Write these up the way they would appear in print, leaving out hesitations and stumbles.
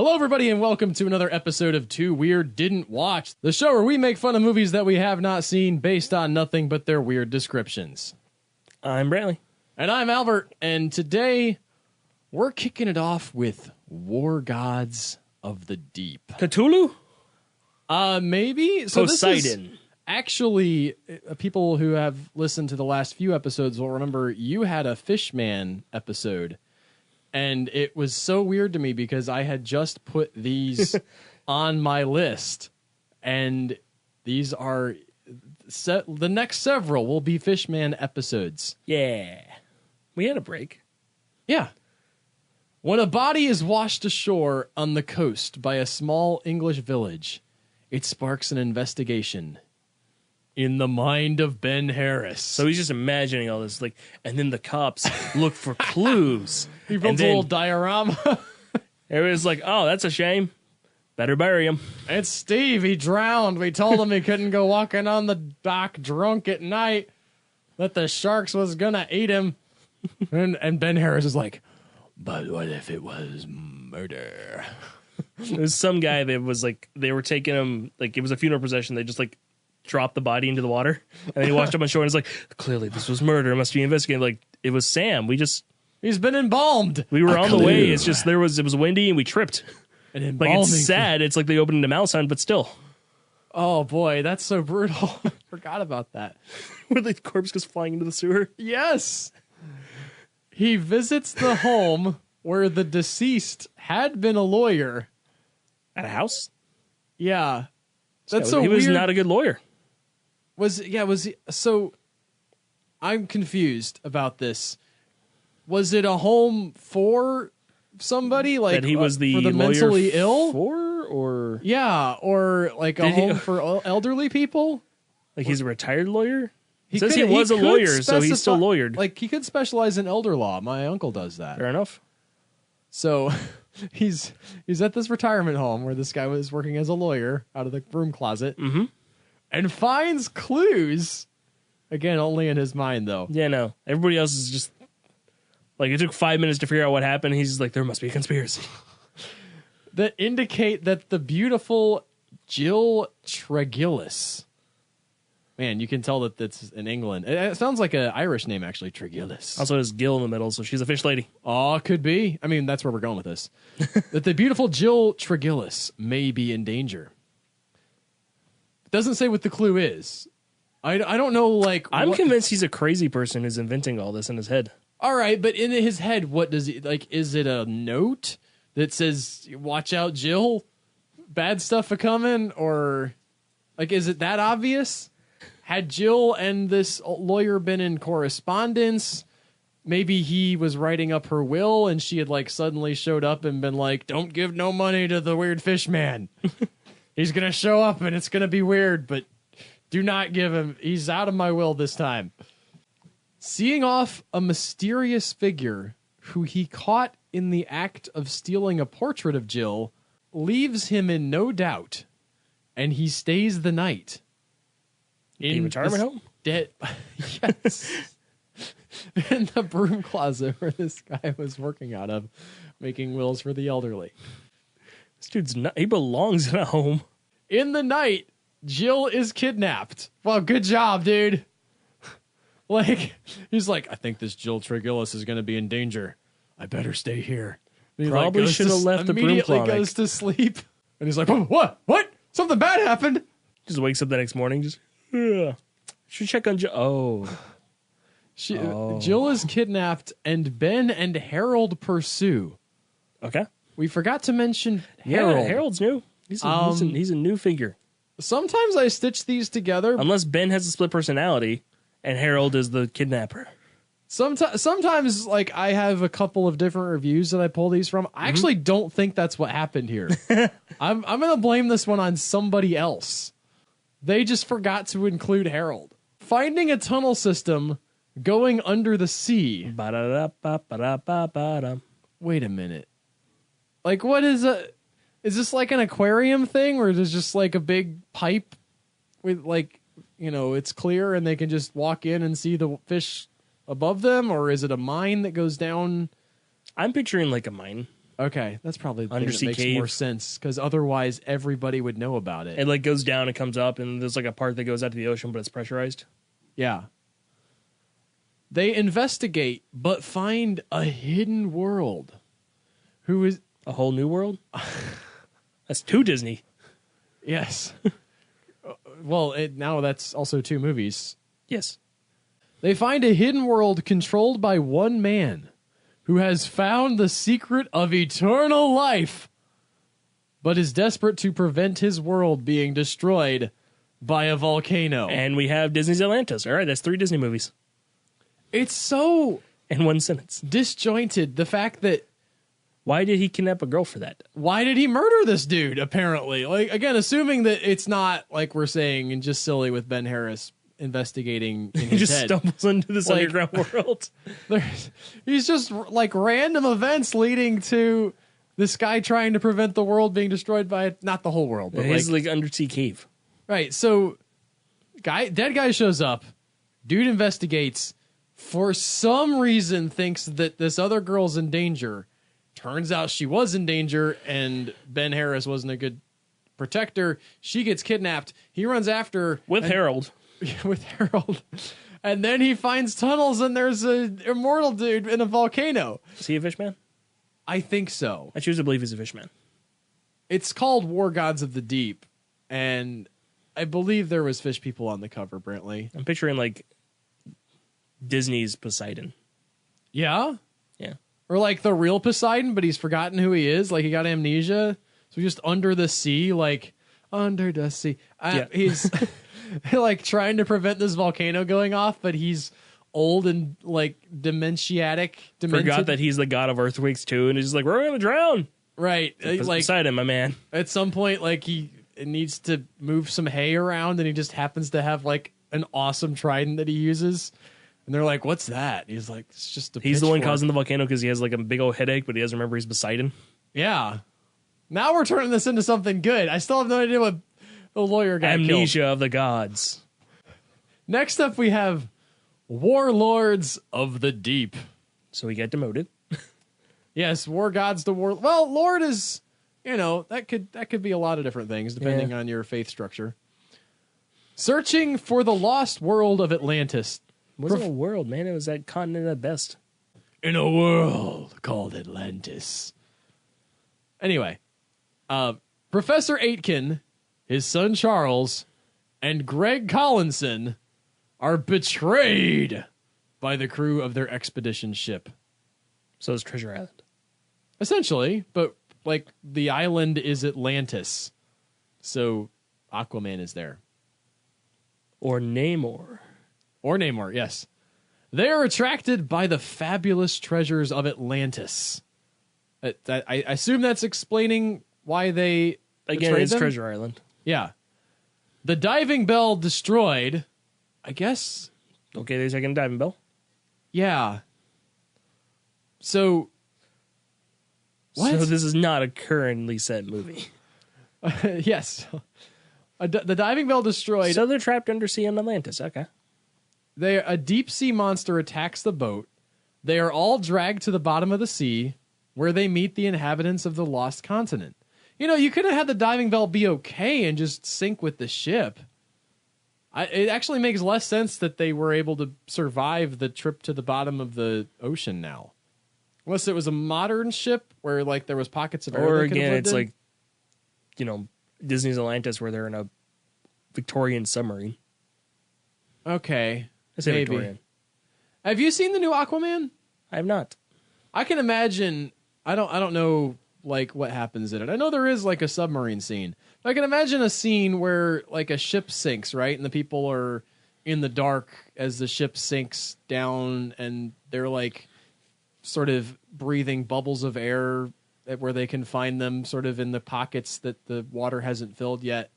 Hello, everybody, and welcome to another episode of Too Weird Didn't Watch, the show where we make fun of movies that we have not seen based on nothing but their weird descriptions. I'm Brantley. And I'm Albert, and today we're kicking it off with War Gods of the Deep. Cthulhu? Maybe. So Poseidon. This is actually, people who have listened to the last few episodes will remember you had a Fishman episode. And it was so weird to me because I had just put these on my list. And these are... the next several will be Fishman episodes. Yeah. We had a break. Yeah. When a body is washed ashore on the coast by a small English village, it sparks an investigation in the mind of Ben Harris. So he's just imagining all this, like, and then the cops look for clues. He builds a little diorama. Everybody's like, oh, that's a shame. Better bury him. It's Steve. He drowned. We told him he couldn't go walking on the dock drunk at night, that the sharks was going to eat him. And Ben Harris is like, but what if it was murder? There's some guy that was like, they were taking him, like, it was a funeral procession. They just, like, dropped the body into the water. And then he washed up on shore and was like, clearly this was murder. It must be investigated. Like, it was Sam. He's been embalmed. We were on the way. It's just, it was windy and we tripped. And like, it's sad. It's like they opened a mouse hunt, but still. Oh, boy. That's so brutal. I forgot about that. Where the corpse goes flying into the sewer. Yes. He visits the home where the deceased had been a lawyer. At a house? Yeah. That's so weird. He was weird. not a good lawyer. Was he? So I'm confused about this. Was it a home for somebody, like that he was the for the lawyer mentally ill, or yeah, or like a home for elderly people? Like he's a retired lawyer. He says he was a lawyer, so he's still lawyered. Like he could specialize in elder law. My uncle does that. Fair enough. So he's at this retirement home where this guy was working as a lawyer out of the broom closet, and finds clues. Again, only in his mind, though. Yeah, no. Everybody else is just like, it took 5 minutes to figure out what happened. He's like, there must be a conspiracy that indicate that the beautiful Jill Tregillis. Man, you can tell that that's in England. It sounds like an Irish name, actually, Tregillis. Also has Gill in the middle, so she's a fish lady. Oh, could be. I mean, that's where we're going with this. That the beautiful Jill Tregillis may be in danger. It doesn't say what the clue is. I don't know, like... I'm convinced he's a crazy person who's inventing all this in his head. All right, but in his head, what does he... Like, is it a note that says, watch out, Jill? Bad stuff a-coming? Or, like, is it that obvious? Had Jill and this lawyer been in correspondence? Maybe he was writing up her will and she had like suddenly showed up and been like, don't give no money to the weird fish man. He's going to show up and it's going to be weird, but do not give him. He's out of my will this time. Seeing off a mysterious figure who he caught in the act of stealing a portrait of Jill leaves him in no doubt, and he stays the night. In the retirement home? Yes. In the broom closet where this guy was working out of, making wills for the elderly. This dude's not, he belongs in a home. In the night, Jill is kidnapped. Well, good job, dude. Like, he's like, I think this Jill Tregillis is going to be in danger. I better stay here. And he probably should have left the broom immediately closet. Goes to sleep. And he's like, what? Something bad happened? Just wakes up the next morning, just... Should check on Jill. Jill is kidnapped, and Ben and Harold pursue. Okay. We forgot to mention Harold. Yeah, Harold's new. He's a new figure. Sometimes I stitch these together. Unless Ben has a split personality, and Harold is the kidnapper. Sometimes, like, I have a couple of different reviews that I pull these from. I actually don't think that's what happened here. I'm going to blame this one on somebody else. They just forgot to include Harold. Finding a tunnel system going under the sea. Wait a minute. Like, what is this like an aquarium thing, or is this just like a big pipe with, like, you know, it's clear and they can just walk in and see the fish above them, or is it a mine that goes down? I'm picturing like a mine. Okay, that's probably the thing that Undersea makes cave. more sense, because otherwise everybody would know about it. It like goes down and comes up, and there's like a part that goes out to the ocean, but it's pressurized. Yeah. They investigate, but find a hidden world. Who is... A whole new world? That's too Disney. Yes. Well, now that's also 2 movies. Yes. They find a hidden world controlled by one man who has found the secret of eternal life, but is desperate to prevent his world being destroyed by a volcano. And we have Disney's Atlantis. All right, that's 3 Disney movies It's so in one sentence. disjointed, the fact that Why did he kidnap a girl for that? why did he murder this dude, apparently? Like, again, assuming that it's not, like we're saying, and just silly with Ben Harris investigating in He his just head. stumbles into this Like- underground world. He's just, like, random events leading to this guy trying to prevent the world being destroyed by, not the whole world, but He's like undersea cave. right, so dead guy shows up, dude investigates, for some reason thinks that this other girl's in danger. Turns out she was in danger, and Ben Harris wasn't a good protector. She gets kidnapped. He runs after her With Harold. with Harold, and then he finds tunnels, and there's an immortal dude in a volcano. Is he a fish man? I think so. I choose to believe he's a fish man. It's called War Gods of the Deep, and I believe there was fish people on the cover, Brantley. I'm picturing like Disney's Poseidon. Yeah? Yeah. Or like the real Poseidon, but he's forgotten who he is. Like he got amnesia. So he's just under the sea, like under the sea. Yeah. He's like trying to prevent this volcano going off, but he's old and like demented. Forgot that he's the god of earthquakes too, and he's just like, we're gonna drown. Right. Like Poseidon, my man. at some point, like he needs to move some hay around, and he just happens to have like an awesome trident that he uses. And they're like, "What's that?" He's like, "It's just a." He's the one pitchfork." causing the volcano because he has like a big old headache, but he doesn't remember he's Poseidon. Yeah. Now we're turning this into something good. I still have no idea what the lawyer got Amnesia killed. of the gods. Next up, we have Warlords of the Deep. So he got demoted. Yes, war gods to war. Well, Lord is, that could be a lot of different things depending on your faith structure. Searching for the lost world of Atlantis. It wasn't a world, man. It was that continent at best. In a world called Atlantis. Anyway, Professor Aitken, his son Charles, and Greg Collinson are betrayed by the crew of their expedition ship. So it's Treasure Island. Essentially, but like the island is Atlantis. So Aquaman is there. Or Namor. Or Namor, yes. They are attracted by the fabulous treasures of Atlantis. I assume that's explaining why they Again, betrayed it's them? Treasure Island. Yeah. The diving bell destroyed. I guess. Okay, there's a second diving bell. Yeah. So. What? So this is not a currently set movie. Yes. The diving bell destroyed. So they're trapped undersea in Atlantis. Okay. A deep sea monster attacks the boat. They are all dragged to the bottom of the sea, where they meet the inhabitants of the lost continent. You could have had the diving bell be okay and just sink with the ship. It actually makes less sense that they were able to survive the trip to the bottom of the ocean now. Unless it was a modern ship where like there was pockets of air. Or they could have again, lived it's in. like, Disney's Atlantis where they're in a Victorian submarine. Okay. I say Maybe. Victorian. Have you seen the new Aquaman? I have not. I can imagine. I don't know like what happens in it. I know there is like a submarine scene. But I can imagine a scene where like a ship sinks, right? And the people are in the dark as the ship sinks down, and they're like sort of breathing bubbles of air where they can find them sort of in the pockets that the water hasn't filled yet.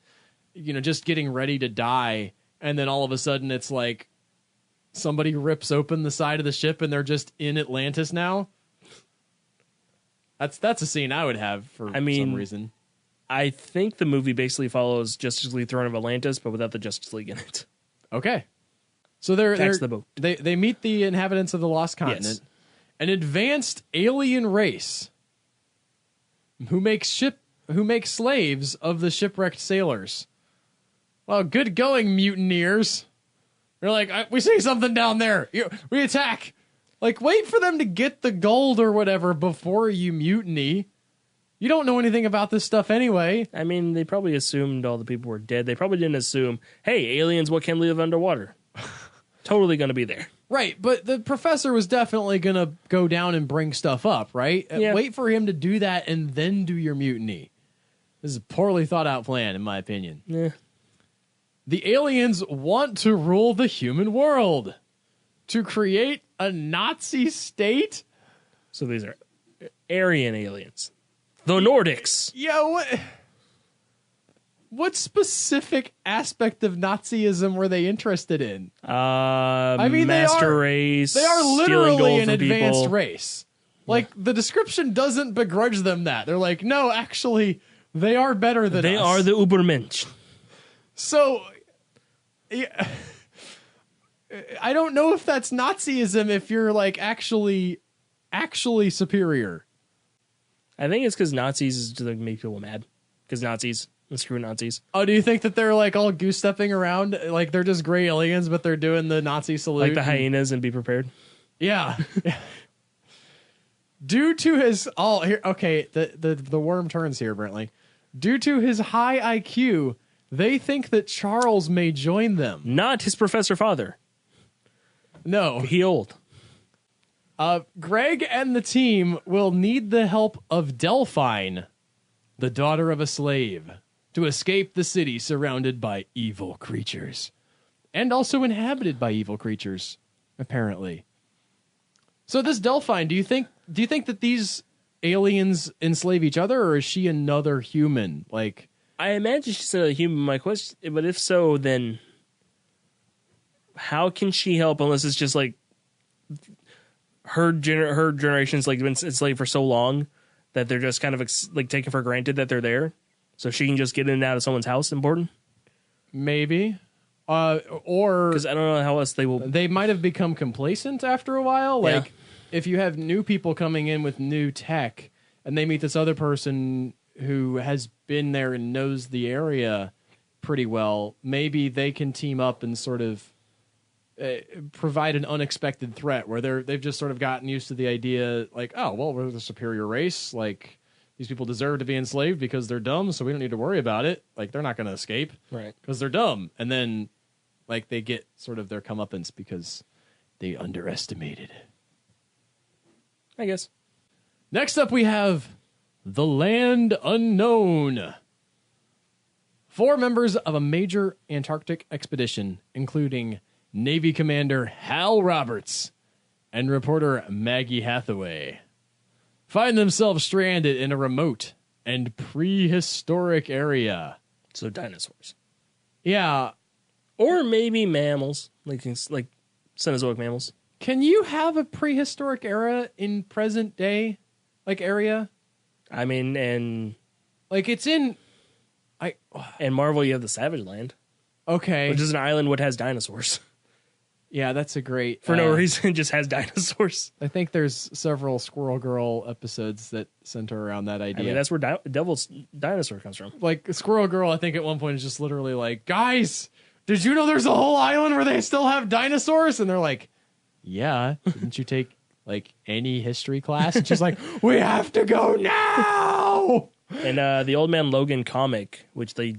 Just getting ready to die, and then all of a sudden it's like somebody rips open the side of the ship and they're just in Atlantis now. That's a scene I would have for some reason. I think the movie basically follows Justice League Throne of Atlantis, but without the Justice League in it. Okay. So they're the boat. They meet the inhabitants of the lost continent. Yes. An advanced alien race who makes slaves of the shipwrecked sailors. Well, good going, mutineers. They're like, we see something down there. We attack. Like, wait for them to get the gold or whatever before you mutiny. You don't know anything about this stuff anyway. I mean, they probably assumed all the people were dead. They probably didn't assume, hey, aliens, what can live underwater? Totally going to be there. Right, but the professor was definitely going to go down and bring stuff up, right? Yeah. Wait for him to do that and then do your mutiny. This is a poorly thought out plan, in my opinion. Yeah. The aliens want to rule the human world. To create a Nazi state? So these are Aryan aliens. The Nordics. Yeah, what specific aspect of Nazism were they interested in? I mean, master race. They are stealing literally gold an from advanced people. race. Like, the description doesn't begrudge them that. They're like, no, actually, they are better than They us. are the Ubermensch. So, yeah, I don't know if that's Nazism if you're, like, actually superior. I think it's because Nazis is to make people mad. Because Nazis. And screw Nazis. Oh, do you think that they're, like, all goose-stepping around? Like, they're just gray aliens, but they're doing the Nazi salute? Like the hyenas and be prepared. Yeah. Due to his... Oh, here... Okay, the worm turns here, Brentley. Due to his high IQ, they think that Charles may join them. Not his professor father. No. He old. Greg and the team will need the help of Delphine, the daughter of a slave, to escape the city surrounded by evil creatures. And also inhabited by evil creatures, apparently. So this Delphine, do you think that these aliens enslave each other, or is she another human? Like, I imagine she's a human, my question, but if so, then how can she help unless it's just like her generation's like been enslaved for so long that they're just kind of like taken for granted that they're there, so she can just get in and out of someone's house. Important, maybe, or because I don't know how else they will. They might have become complacent after a while. Like, if you have new people coming in with new tech, and they meet this other person who has been there and knows the area pretty well, maybe they can team up and sort of provide an unexpected threat where they've just sort of gotten used to the idea, like, oh, well, we're the superior race. Like, these people deserve to be enslaved because they're dumb, so we don't need to worry about it. Like, they're not going to escape, right? Because they're dumb. And then, like, they get sort of their comeuppance because they underestimated. I guess. Next up, we have The Land Unknown. 4 members of a major Antarctic expedition, including Navy Commander Hal Roberts and reporter Maggie Hathaway, find themselves stranded in a remote and prehistoric area. So dinosaurs. Yeah. Or maybe mammals, like Cenozoic mammals. Can you have a prehistoric era in present day, like, area? I mean, and like, it's in... And Marvel, you have the Savage Land. Okay. Which is an island what has dinosaurs. Yeah, that's a great... For no reason, just has dinosaurs. I think there's several Squirrel Girl episodes that center around that idea. I mean, that's where Devil's Dinosaur comes from. Like, Squirrel Girl, I think at one point is just literally like, guys, did you know there's a whole island where they still have dinosaurs? And they're like, yeah, didn't you take, like, any history class? And she's like, we have to go now! And the Old Man Logan comic, which they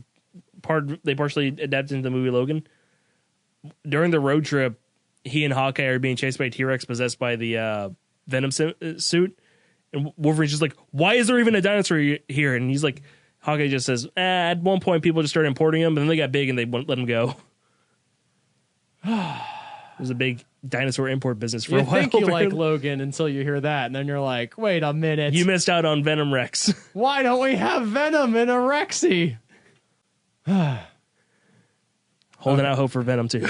partially adapted into the movie Logan, during the road trip, he and Hawkeye are being chased by a T-Rex possessed by the Venom suit. And Wolverine's just like, why is there even a dinosaur here? And he's like, Hawkeye just says, at one point people just started importing them, but then they got big and they wouldn't let them go. It was a big dinosaur import business for a while. You think you like Logan until you hear that, and then you're like, wait a minute. You missed out on Venom Rex. Why don't we have Venom in a Rexy? Holding out hope for Venom too.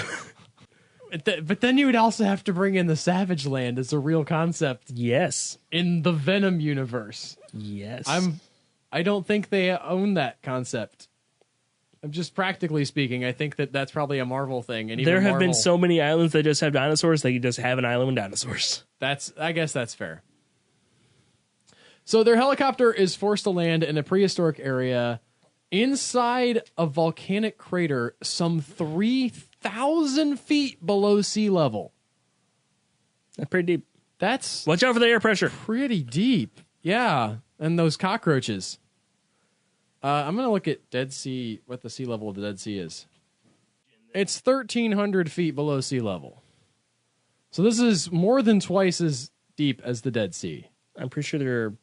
But then you would also have to bring in the Savage Land as a real concept. Yes. In the Venom universe. Yes. I don't think they own that concept. I'm just practically speaking, I think that's probably a Marvel thing. And even there have Marvel, been so many islands that just have dinosaurs, they could just have an island with dinosaurs. I guess that's fair. So their helicopter is forced to land in a prehistoric area inside a volcanic crater some 3,000 feet below sea level. That's pretty deep. That's Watch out for the air pressure. pretty deep. Yeah, and those cockroaches. I'm going to look at Dead Sea, what the sea level of the Dead Sea is. It's 1,300 feet below sea level. So this is more than twice as deep as the Dead Sea. I'm pretty sure there are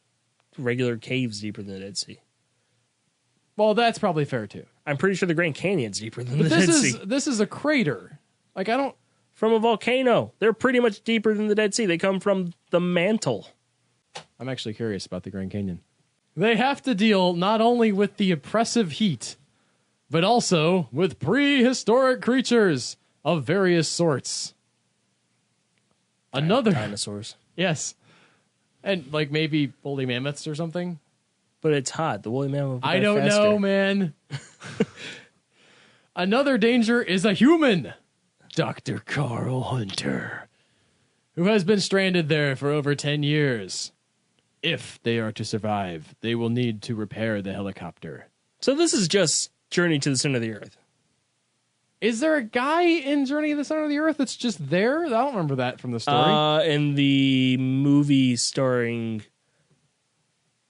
regular caves deeper than the Dead Sea. Well, that's probably fair too. I'm pretty sure the Grand Canyon's deeper than But the Dead Sea. this is a crater. Like, I don't... From a volcano. They're pretty much deeper than the Dead Sea. They come from the mantle. I'm actually curious about the Grand Canyon. They have to deal not only with the oppressive heat, but also with prehistoric creatures of various sorts. Another... Dinosaurs. Yes. And, like, maybe woolly mammoths or something. But it's hot. The woolly mammoth. I don't know, man. Another danger is a human. Dr. Carl Hunter, who has been stranded there for over 10 years. If they are to survive, they will need to repair the helicopter. So this is just Journey to the Center of the Earth. Is there a guy in Journey to the Center of the Earth that's just there? I don't remember that from the story. In the movie starring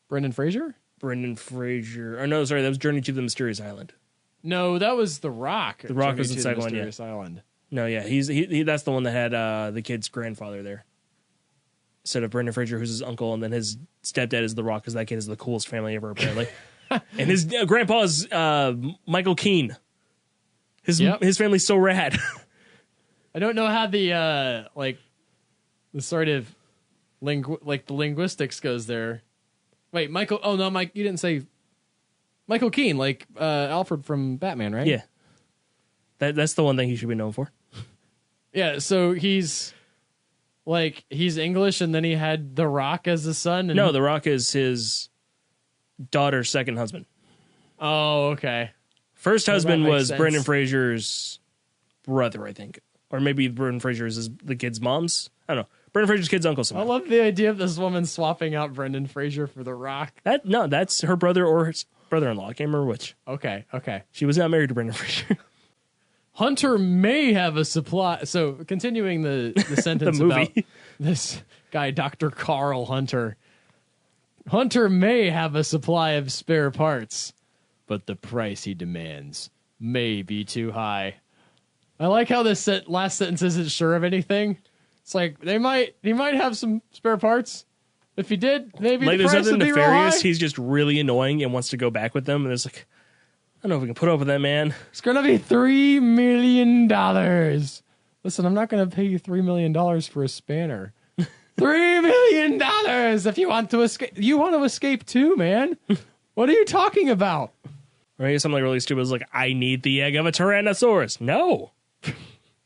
Brendan Fraser? Brendan Fraser. Or no, sorry, that was Journey to the Mysterious Island. No, that was The Rock. The Rock Journey was the to second one, yeah. Mysterious Island. No, yeah, he that's the one that had the kid's grandfather there. Instead of Brendan Fraser, who's his uncle, and then his stepdad is The Rock, because that kid is the coolest family ever, apparently. And his grandpa is Michael Keane. His family's so rad. I don't know how the sort of the linguistics goes there. Wait, Michael? Oh no, Mike, you didn't say Michael Keane, like Alfred from Batman, right? Yeah, that's the one thing he should be known for. Yeah, so he's English, and then he had The Rock as a son. And no, The Rock is his daughter's second husband. Oh, okay. First husband was sense. Brendan Fraser's brother, I think, or maybe Brendan Fraser's is the kid's mom's. I don't know. Brendan Fraser's kid's uncle. Somehow. I love the idea of this woman swapping out Brendan Fraser for The Rock. That's her brother or his brother-in-law. I can't remember which. Okay. She was not married to Brendan Fraser. Hunter may have a supply. So continuing the sentence The movie. about this guy, Dr. Carl Hunter. Hunter may have a supply of spare parts, but the price he demands may be too high. I like how this last sentence isn't sure of anything. It's like he might have some spare parts. If he did, maybe like the there's price nothing would be real nefarious. high. He's just really annoying and wants to go back with them. And it's like, I don't know if we can put up with that, man. It's gonna be $3 million. Listen, I'm not gonna pay you $3 million for a spanner. $3 million if you want to escape. You want to escape too, man. What are you talking about? Right? Something like really stupid is like, I need the egg of a Tyrannosaurus. No.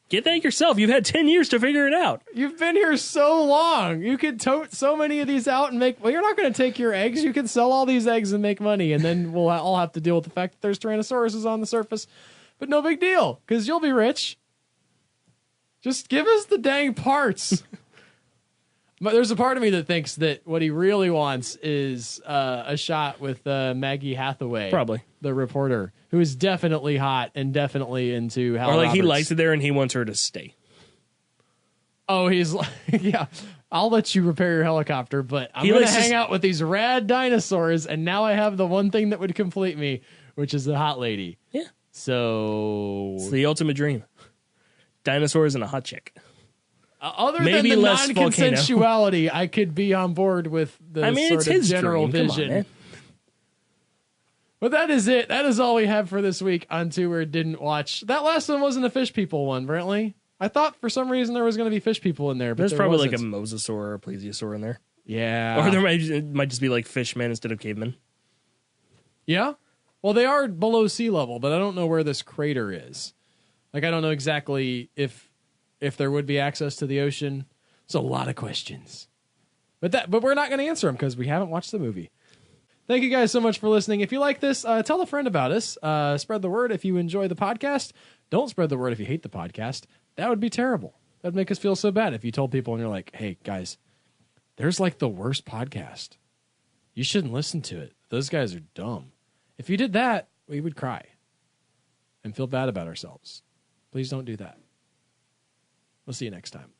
Get that yourself. You've had 10 years to figure it out. You've been here so long. You could tote so many of these out and make... Well, you're not going to take your eggs. You can sell all these eggs and make money, and then we'll all have to deal with the fact that there's Tyrannosauruses on the surface. But no big deal, because you'll be rich. Just give us the dang parts. But there's a part of me that thinks that what he really wants is a shot with Maggie Hathaway. Probably. The reporter, who is definitely hot and definitely into Hal Or like Roberts. he likes it there and he wants her to stay. Oh, he's like, yeah, I'll let you repair your helicopter, but I'm He going to likes hang out with these rad dinosaurs, and now I have the one thing that would complete me, which is the hot lady. Yeah. So... It's the ultimate dream. Dinosaurs and a hot chick. Other Maybe than the less non-consensuality, I could be on board with the it's sort of his general dream. Come on, vision. man. But that is it. That is all we have for this week on Two Where Didn't Watch. That last one wasn't a fish people one, Brantley. I thought for some reason there was going to be fish people in there, but There's there probably wasn't. like a mosasaur or a plesiosaur in there. Yeah. Or there might just be like fishmen instead of cavemen. Yeah? Well, they are below sea level, but I don't know where this crater is. Like, I don't know exactly if there would be access to the ocean. It's a lot of questions. But we're not going to answer them because we haven't watched the movie. Thank you guys so much for listening. If you like this, tell a friend about us. Spread the word if you enjoy the podcast. Don't spread the word if you hate the podcast. That would be terrible. That'd make us feel so bad if you told people and you're like, hey, guys, there's like the worst podcast. You shouldn't listen to it. Those guys are dumb. If you did that, we would cry and feel bad about ourselves. Please don't do that. We'll see you next time.